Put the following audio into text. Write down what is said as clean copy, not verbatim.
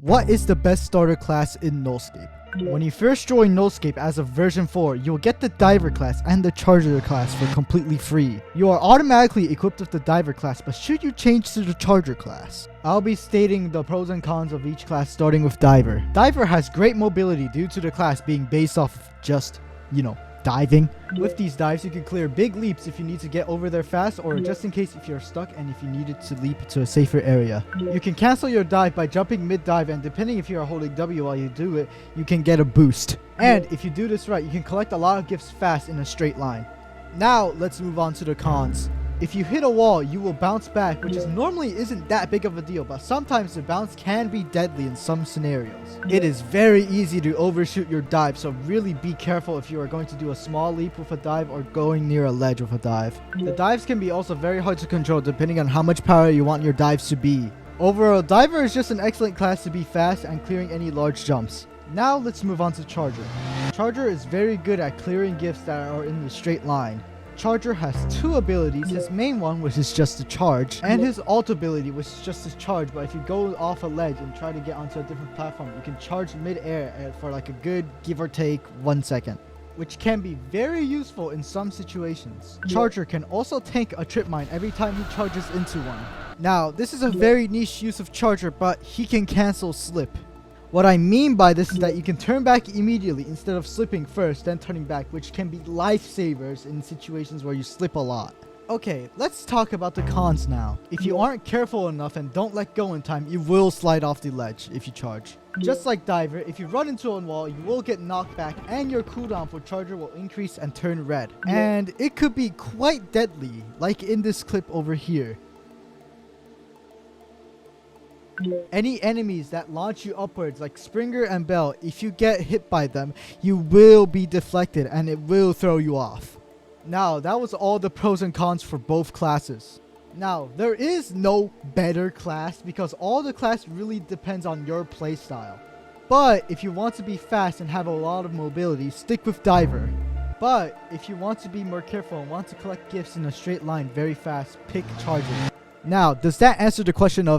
What is the best starter class in Nullscape? When you first join Nullscape as of version 4, you will get the Diver class and the Charger class for completely free. You are automatically equipped with the Diver class, but should you change to the Charger class? I'll be stating the pros and cons of each class starting with Diver. Diver has great mobility due to the class being based off of just, diving. With these dives, you can clear big leaps if you need to get over there fast, or just in case if you're stuck and if you needed to leap to a safer area. You can cancel your dive by jumping mid-dive, and depending if you are holding W while you do it, you can get a boost. And if you do this right, you can collect a lot of gifts fast in a straight line. Now, let's move on to the cons. If you hit a wall, you will bounce back, which normally isn't that big of a deal, but sometimes the bounce can be deadly in some scenarios. It is very easy to overshoot your dive, so really be careful if you are going to do a small leap with a dive or going near a ledge with a dive. The dives can be also very hard to control depending on how much power you want your dives to be. Overall, Diver is just an excellent class to be fast and clearing any large jumps. Now let's move on to Charger. Charger is very good at clearing gifts that are in the straight line. Charger has two abilities, his main one which is just to charge, and his alt ability which is just to charge, but if you go off a ledge and try to get onto a different platform, you can charge mid-air for like a good give or take 1 second, which can be very useful in some situations. Charger can also tank a trip mine every time he charges into one. Now, this is a very niche use of Charger, but he can cancel slip. What I mean by this is that you can turn back immediately instead of slipping first, then turning back, which can be lifesavers in situations where you slip a lot. Okay, let's talk about the cons now. If you aren't careful enough and don't let go in time, you will slide off the ledge if you charge. Just like Diver, if you run into a wall, you will get knocked back and your cooldown for Charger will increase and turn red. And it could be quite deadly, like in this clip over here. Any enemies that launch you upwards like Springer and Bell, if you get hit by them, you will be deflected and it will throw you off. Now, that was all the pros and cons for both classes. Now, there is no better class because all the class really depends on your playstyle. But if you want to be fast and have a lot of mobility, stick with Diver. But if you want to be more careful and want to collect gifts in a straight line very fast, pick Charger. Now, does that answer the question of